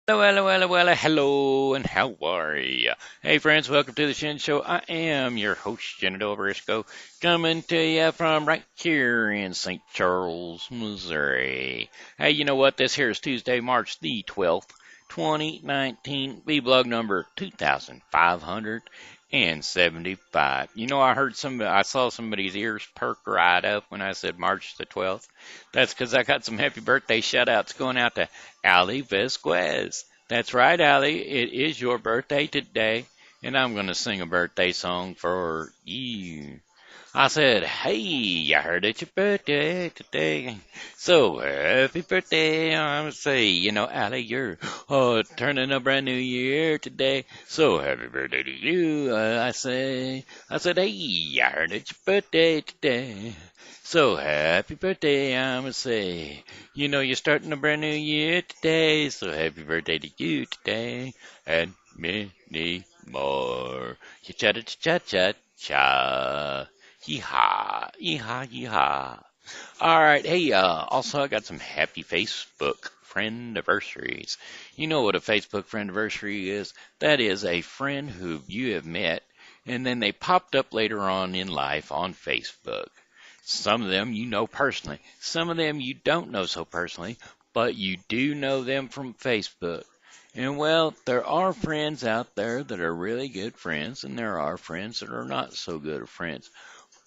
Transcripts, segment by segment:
Hello, and how are you? Hey, friends, welcome to the Shin Show. I am your host, Shenandoah French, coming to you from right here in St. Charles, Missouri. Hey, you know what? This here is Tuesday, March the 12th, 2019, B-Blog number 2575. I saw somebody's ears perk right up when I said March the 12th. That's because I got some happy birthday shout outs going out to Ali Vasquez. That's right, Ali. It is your birthday today, and I'm going to sing a birthday song for you. I said, hey, I heard it's your birthday today. So happy birthday. I'm going to say, Ali, you're turning a brand new year today. So happy birthday to you. I said, hey, I heard it's your birthday today. So happy birthday, I'm going to say. You're starting a brand new year today. So happy birthday to you today. And many more. Cha-cha-cha-cha-cha. Yeehaw, yeehaw, yeehaw. All right, hey, also I got some happy Facebook friend anniversaries. You know what a Facebook friend anniversary is? That is a friend who you have met, and then they popped up later on in life on Facebook. Some of them you know personally, some of them you don't know so personally, but you do know them from Facebook. And well, there are friends out there that are really good friends, and there are friends that are not so good of friends.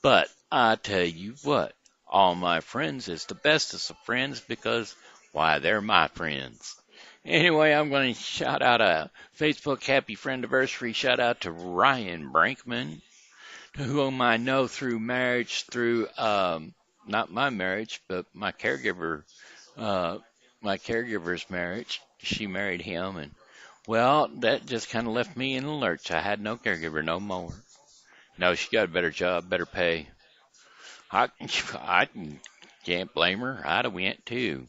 But I tell you what, all my friends is the bestest of friends because, why, they're my friends. Anyway, I'm going to shout out a Facebook happy friend anniversary shout out to Ryan Brinkman, whom I know through marriage, through not my marriage, but uh, my caregiver's marriage. She married him, and well, that just kind of left me in a lurch. I had no caregiver no more. No, she got a better job, better pay. I, I can't blame her. I'd have went too.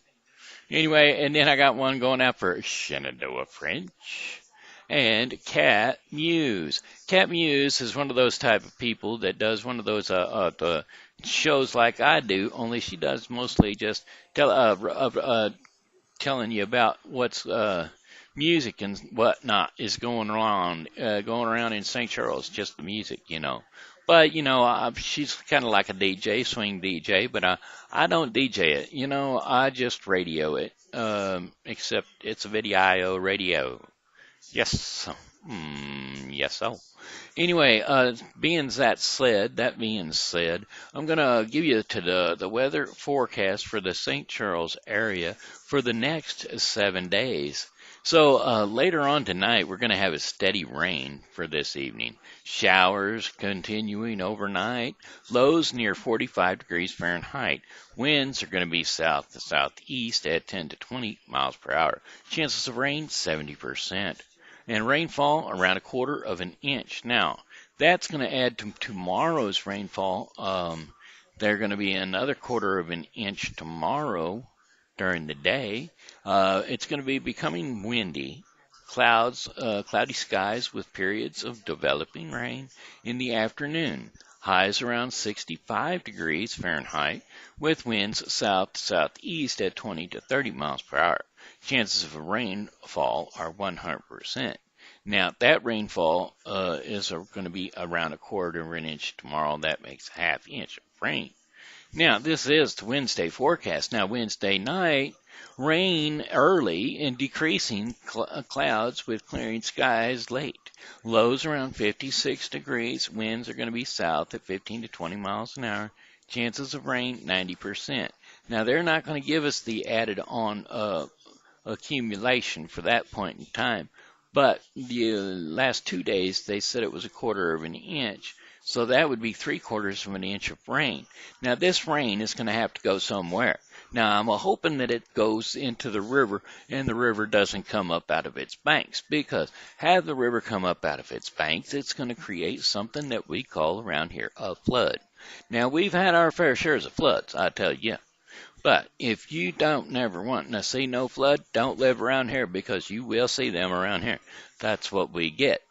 Anyway, and then I got one going out for Shenandoah French and Cat Muse. Cat Muse is one of those type of people that does one of those the shows like I do, only she does mostly just telling you about what's music and whatnot is going around in St. Charles, just the music. But she's kind of like a DJ, swing DJ, but I don't DJ it. I just radio it. Except it's a video radio. Yes. Yes. So anyway, that being said, I'm gonna give you to the weather forecast for the St. Charles area for the next 7 days. So later on tonight, we're gonna have a steady rain for this evening. Showers continuing overnight. Lows near 45 degrees Fahrenheit. Winds are gonna be south to southeast at 10 to 20 miles per hour. Chances of rain 70%, and rainfall around a quarter of an inch. Now, that's going to add to tomorrow's rainfall. They're going to be another quarter of an inch tomorrow during the day. It's going to be becoming windy. Cloudy skies with periods of developing rain in the afternoon. Highs around 65 degrees Fahrenheit with winds south to southeast at 20 to 30 miles per hour. Chances of rainfall are 100%. Now, that rainfall is going to be around a quarter of an inch tomorrow. That makes a half inch of rain. Now, this is the Wednesday forecast. Now, Wednesday night, rain early and decreasing clouds with clearing skies late. Lows around 56 degrees. Winds are going to be south at 15 to 20 miles an hour. Chances of rain 90%. Now, they're not going to give us the added on accumulation for that point in time. But the last 2 days, they said it was a quarter of an inch. So that would be 3/4 of an inch of rain. Now, this rain is going to have to go somewhere. Now, I'm hoping that it goes into the river and the river doesn't come up out of its banks, because have the river come up out of its banks, it's going to create something that we call around here a flood. Now, we've had our fair shares of floods, I tell you. But if you don't never want to see no flood, don't live around here, because you will see them around here. That's what we get,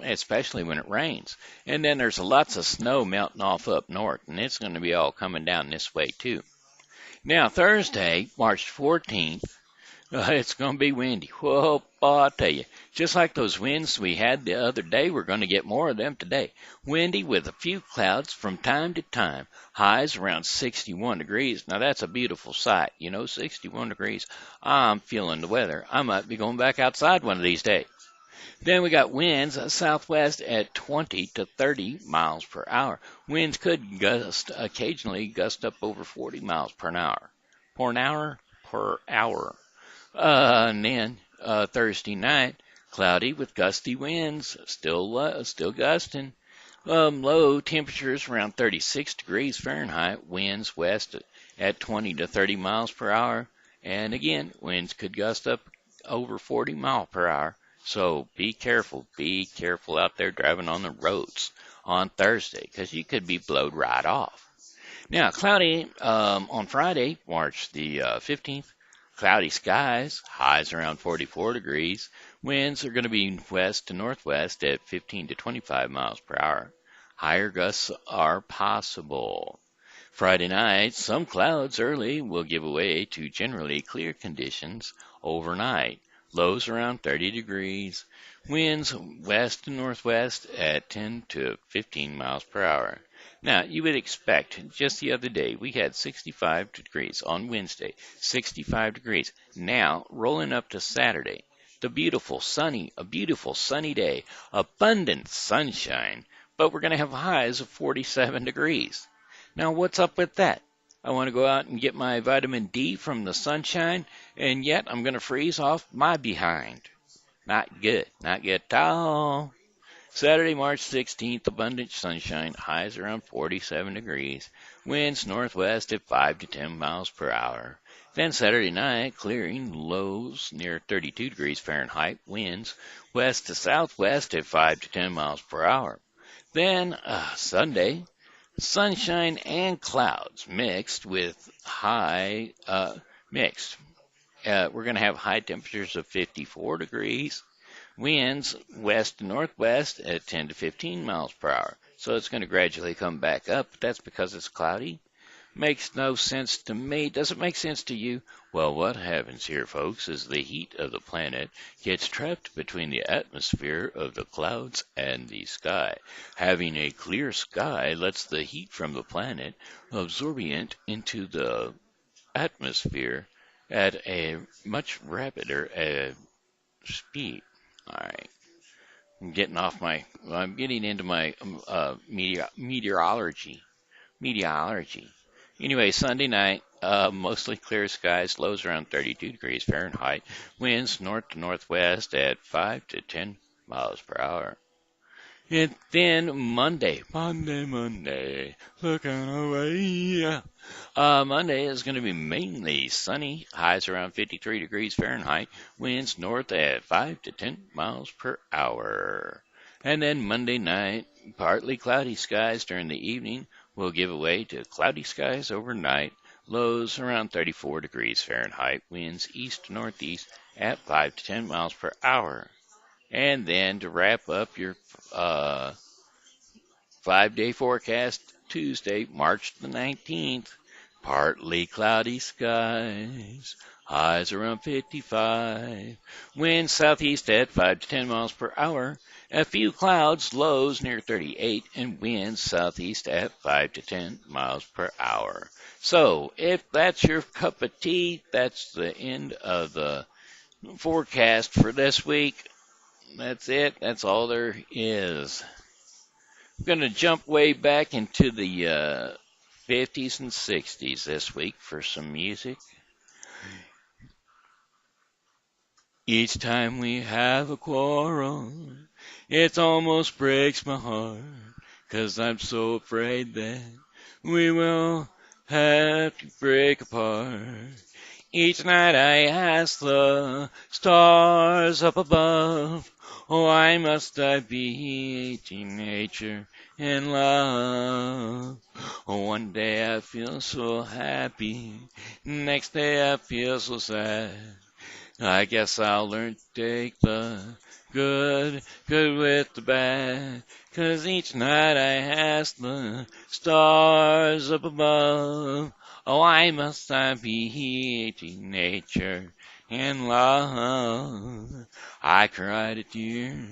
especially when it rains. And then there's lots of snow melting off up north, and it's going to be all coming down this way too. Now, Thursday, March 14th, It's going to be windy. Whoa, I tell you, just like those winds we had the other day, we're going to get more of them today. Windy with a few clouds from time to time. Highs around 61 degrees. Now that's a beautiful sight. 61 degrees. I'm feeling the weather. I might be going back outside one of these days. Then we got winds southwest at 20 to 30 miles per hour. Winds could occasionally gust up over 40 miles per hour. Per hour? Per hour. And then Thursday night, cloudy with gusty winds, still gusting. Low temperatures around 36 degrees Fahrenheit. Winds west at 20 to 30 miles per hour. And again, winds could gust up over 40 miles per hour. So be careful. Be careful out there driving on the roads on Thursday because you could be blowed right off. Now, cloudy on Friday, March the 15th. Cloudy skies, highs around 44 degrees. Winds are going to be west to northwest at 15 to 25 miles per hour. Higher gusts are possible. Friday night, some clouds early will give way to generally clear conditions overnight. Lows around 30 degrees. Winds west to northwest at 10 to 15 miles per hour. Now, you would expect, just the other day, we had 65 degrees on Wednesday, 65 degrees. Now, rolling up to Saturday, a beautiful sunny day, abundant sunshine, but we're going to have highs of 47 degrees. Now, what's up with that? I want to go out and get my vitamin D from the sunshine, and yet I'm going to freeze off my behind. Not good at all. Saturday, March 16th, abundant sunshine, highs around 47 degrees, winds northwest at 5 to 10 miles per hour. Then Saturday night, clearing, lows near 32 degrees Fahrenheit, winds west to southwest at 5 to 10 miles per hour. Then Sunday, sunshine and clouds mixed with mixed. We're going to have high temperatures of 54 degrees. Winds west to northwest at 10 to 15 miles per hour. So it's going to gradually come back up. That's because it's cloudy. Makes no sense to me. Does it make sense to you? Well, what happens here, folks, is the heat of the planet gets trapped between the atmosphere of the clouds and the sky. Having a clear sky lets the heat from the planet absorb it into the atmosphere at a much rapider speed. All right. I'm getting into my meteorology. Anyway, Sunday night, mostly clear skies, lows around 32 degrees Fahrenheit, winds north to northwest at 5 to 10 miles per hour. And then Monday, looking away. Monday is going to be mainly sunny, highs around 53 degrees Fahrenheit, winds north at 5 to 10 miles per hour. And then Monday night, partly cloudy skies during the evening will give way to cloudy skies overnight, lows around 34 degrees Fahrenheit, winds east to northeast at 5 to 10 miles per hour. And then to wrap up your 5-day forecast, Tuesday, March the 19th, partly cloudy skies, highs around 55, winds southeast at 5 to 10 miles per hour, a few clouds, lows near 38, and winds southeast at 5 to 10 miles per hour. So, if that's your cup of tea, that's the end of the forecast for this week. That's it. That's all there is. I'm going to jump way back into the 50s and 60s this week for some music. Each time we have a quarrel, it almost breaks my heart, 'cause I'm so afraid that we will have to break apart. Each night I ask the stars up above, why must I be a teenager in love? One day I feel so happy, next day I feel so sad. I guess I'll learn to take the good with the bad, 'cause each night I ask the stars up above, why must I be a teenager in love. I cried a tear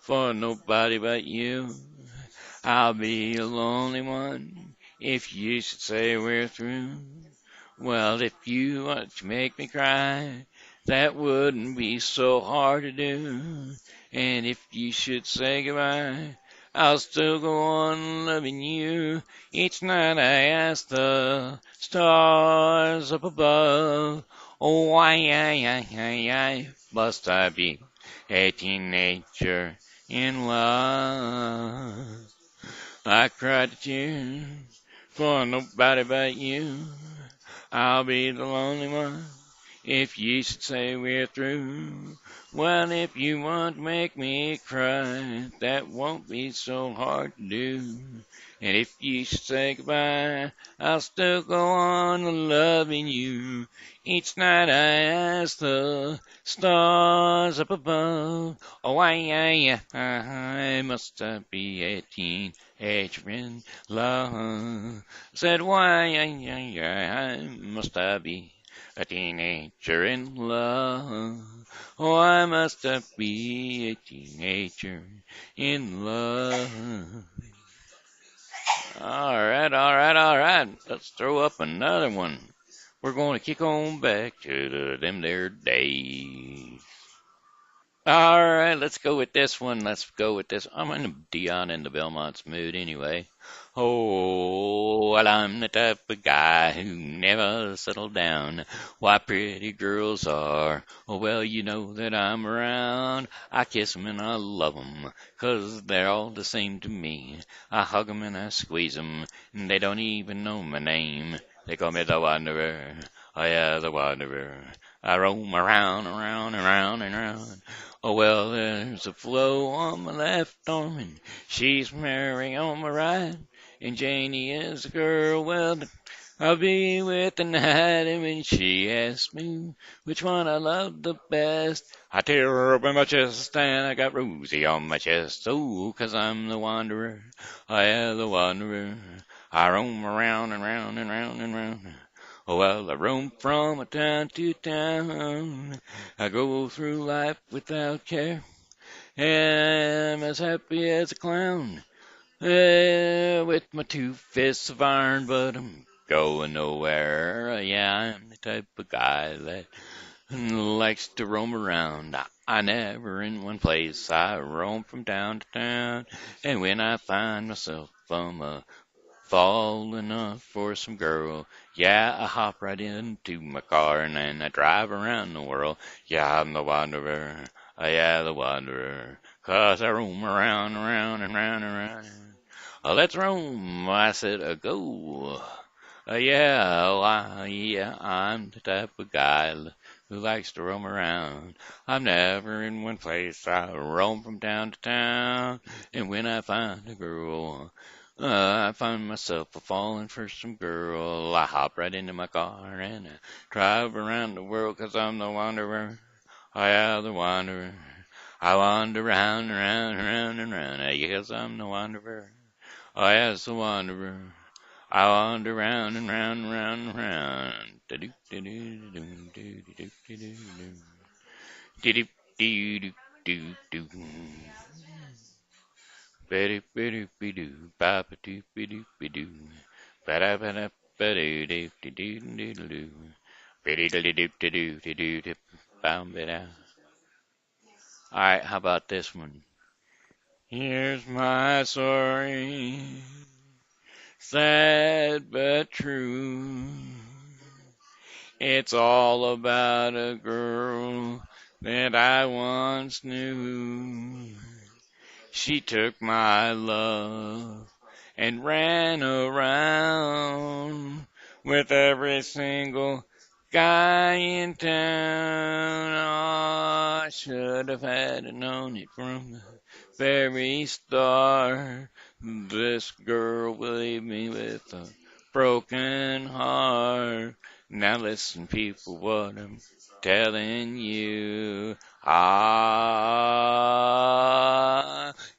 for nobody but you. I'll be a lonely one if you should say we're through. Well, if you want to make me cry, that wouldn't be so hard to do. And if you should say goodbye, I'll still go on loving you. Each night I ask the stars up above, oh, why must I be a teenager in love? I cried a tear for nobody but you. I'll be the lonely one if you should say we're through. Well, if you want to make me cry, that won't be so hard to do. And if you should say goodbye, I'll still go on loving you. Each night I ask the stars up above, oh, I must be a teenager in love. Said, why must I be a teenager in love? Oh, I must be a teenager in love. All right, all right, all right. Let's throw up another one. We're going to kick on back to them there days. All right, let's go with this one. Let's go with this. I'm in the Dion and the Belmont's mood anyway. Oh, well, I'm the type of guy who never settled down. Why pretty girls are, oh, well, you know that I'm around. I kiss 'em and I love 'em, 'cause they're all the same to me. I hug 'em and I squeeze 'em, and they don't even know my name. They call me the Wanderer. Oh, yeah, the Wanderer. I roam around, around, around, and around. Oh, well, there's a Flo on my left arm, and she's Mary on my right. And Janie is a girl, well, I'll be with tonight. And when she asks me which one I love the best, I tear her up in my chest, and I got Rosie on my chest. Oh, 'cause I'm the Wanderer. I am the Wanderer. I roam around and round and round and round. Oh, well, I roam from a town to town. I go through life without care. And I'm as happy as a clown. With my 2 fists of iron, but I'm going nowhere. Yeah, I'm the type of guy that likes to roam around. I never in one place. I roam from town to town. And when I find myself fall enough for some girl, yeah, I hop right into my car and then I drive around the world. Yeah, I'm the Wanderer. Oh, yeah, the Wanderer. 'Cause I roam around, around, and round, and round. Oh, let's roam. I said, go. Yeah, I'm the type of guy who likes to roam around. I'm never in one place. I roam from town to town. And when I find a girl, I find myself a falling for some girl. I hop right into my car and I drive around the world 'cause I'm the Wanderer. I am the Wanderer. I wander round, round, round, and round. Yes, I'm the Wanderer. I am the Wanderer. I wander round and round and round and round. All right, how about this one? Here's my story, sad but true. It's all about a girl that I once knew. She took my love and ran around with every single guy in town. Oh, I should have had known it from the very start. This girl will leave me with a broken heart. Now listen, people, what I'm telling you.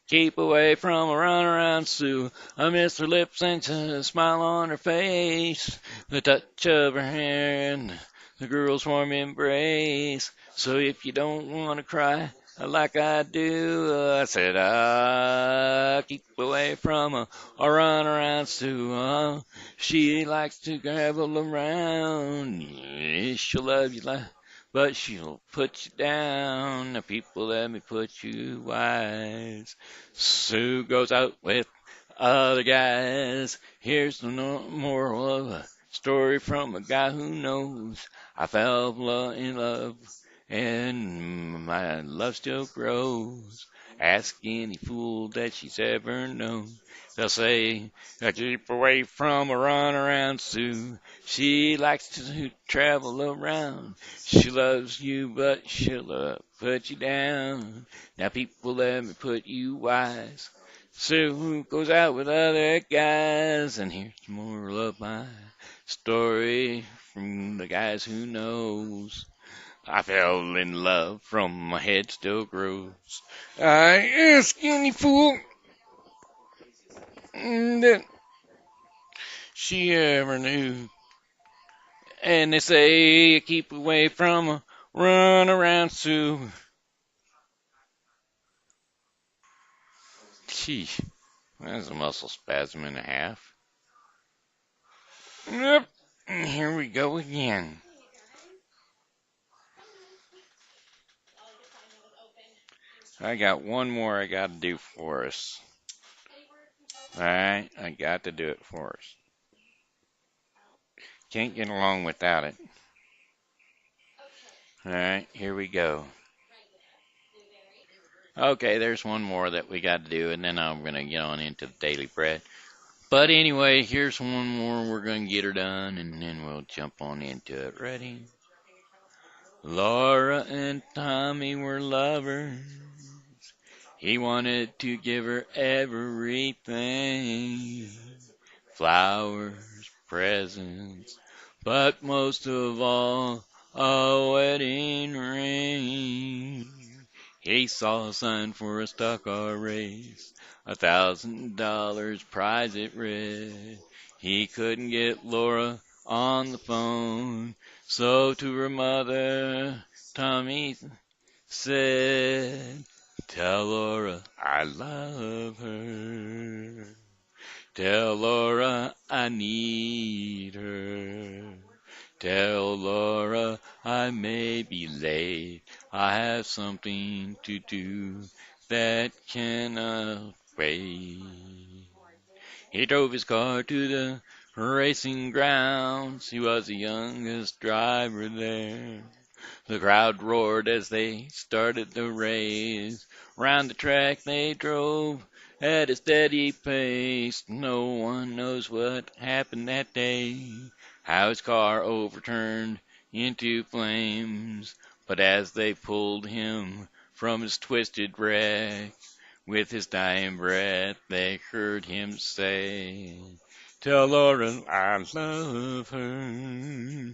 Keep away from a runaround Sue. I miss her lips and a smile on her face, the touch of her hair and the the girl's warm embrace. So if you don't want to cry like I do, I said, keep away from her or run around Sue. She likes to travel around. Yeah, she'll love you like, but she'll put you down. The people let me put you wise. Sue goes out with other guys. Here's the moral of a story from a guy who knows. I fell in love, and my love still grows. Ask any fool that she's ever known. They'll say, keep away from a runaround Sue. She likes to travel around. She loves you, but she'll put you down. Now people let me put you wise. Sue goes out with other guys, and here's more of my story from the guys who knows. I fell in love from my head still grows. I ask any fool that she ever knew. And they say keep away from a run around Sue. Gee, that's a muscle spasm and a half. Yep, here we go again. I got one more I got to do for us. Alright, I got to do it for us. Can't get along without it. Alright, here we go. Okay, there's one more that we got to do, and then I'm going to get on into the daily bread. But anyway, here's one more. We're going to get her done, and then we'll jump on into it. Ready? Laura and Tommy were lovers. He wanted to give her everything. Flowers, presents, but most of all, a wedding ring. He saw a sign for a stock car race, $1,000 prize it read. He couldn't get Laura on the phone, so to her mother, Tommy said, tell Laura I love her. Tell Laura I need her. Tell Laura I may be late. I have something to do that cannot wait. He drove his car to the racing grounds. He was the youngest driver there. The crowd roared as they started the race. Round the track they drove at a steady pace. No one knows what happened that day, how his car overturned into flames. But as they pulled him from his twisted wreck, with his dying breath they heard him say, tell Laura I love her.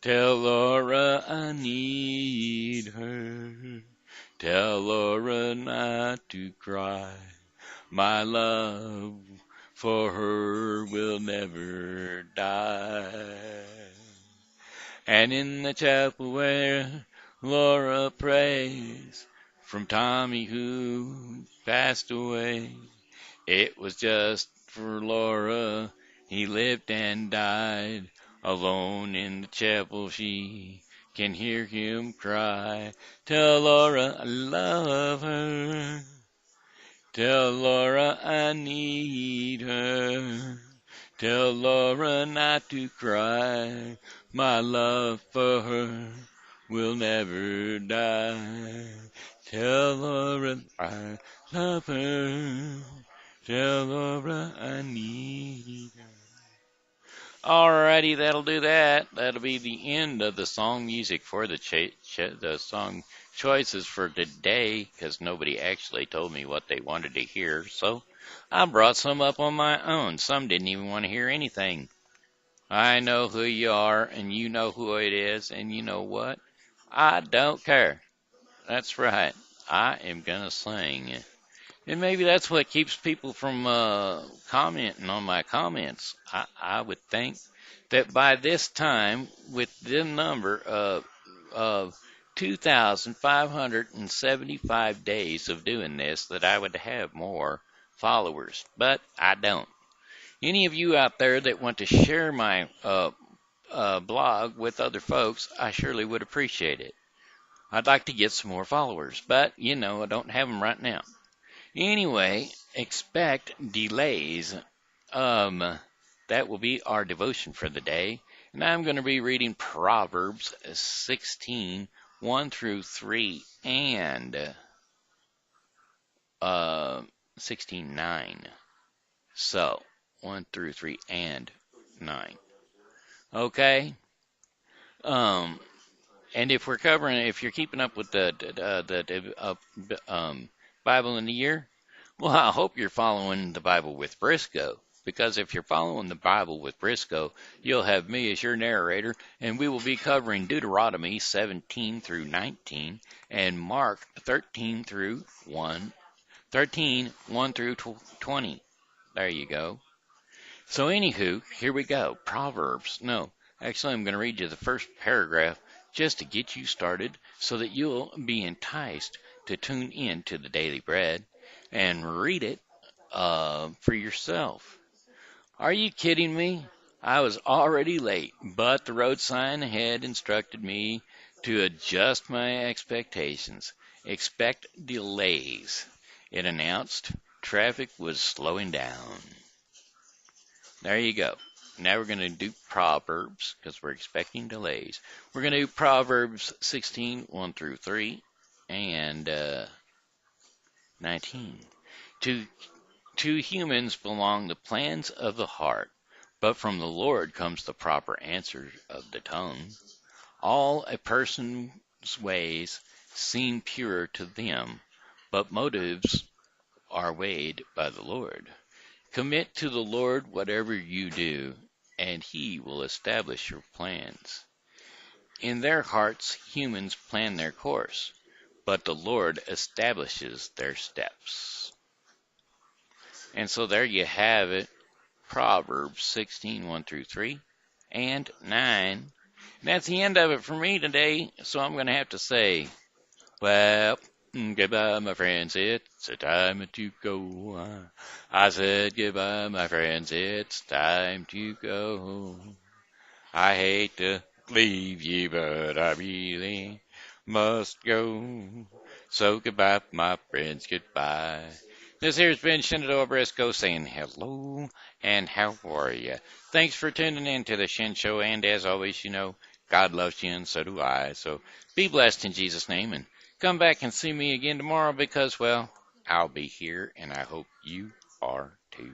Tell Laura I need her. Tell Laura not to cry. My love for her will never die. And in the chapel where Laura prays, from Tommy who passed away, it was just for Laura he lived and died. Alone in the chapel she can hear him cry, tell Laura I love her. Tell Laura I need her. Tell Laura not to cry. My love for her will never die. Tell Laura I love her. Tell Laura I need her. Alrighty, that'll do that. That'll be the end of the song music for the song choices for today, because nobody actually told me what they wanted to hear. So I brought some up on my own. Some didn't even want to hear anything. I know who you are, and you know who it is, and you know what? I don't care. That's right. I am gonna sing. And maybe that's what keeps people from commenting on my comments. I would think that by this time, with the number of 2,575 days of doing this, that I would have more followers. But I don't. Any of you out there that want to share my blog with other folks, I surely would appreciate it. I'd like to get some more followers, but I don't have them right now. Anyway, expect delays. Um, that will be our devotion for the day. And I'm going to be reading Proverbs 16, 1 through 3, and 16, 9. So, 1 through 3 and 9. Okay? Um, and if you're keeping up with the Bible in the year, well, I hope you're following the Bible with Briscoe. Because if you're following the Bible with Briscoe, you'll have me as your narrator, and we will be covering Deuteronomy 17 through 19 and Mark 13 through 1, 13, 1 through 20. There you go. So anywho, here we go. Proverbs. No, actually I'm going to read you the first paragraph just to get you started so that you'll be enticed to tune in to the Daily Bread and read it for yourself. Are you kidding me? I was already late, but the road sign had instructed me to adjust my expectations. Expect delays. It announced traffic was slowing down. There you go. Now we're going to do Proverbs because we're expecting delays. We're going to do Proverbs 16, 1 through 3, and 19. To humans belong the plans of the heart, but from the Lord comes the proper answer of the tongue. All a person's ways seem pure to them, but motives are weighed by the Lord. Commit to the Lord whatever you do, and He will establish your plans. In their hearts, humans plan their course, but the Lord establishes their steps. And so there you have it, Proverbs 16, 1 through 3, and 9. And that's the end of it for me today, so I'm going to have to say, well, goodbye, my friends, it's the time to go. I said goodbye, my friends, it's time to go. I hate to leave you, but I really must go. So goodbye, my friends, goodbye. This here's been Shenandoah Briscoe saying hello and how are you? Thanks for tuning in to the Shen Show, and as always, God loves you and so do I. So be blessed in Jesus' name, and come back and see me again tomorrow because, well, I'll be here and I hope you are too.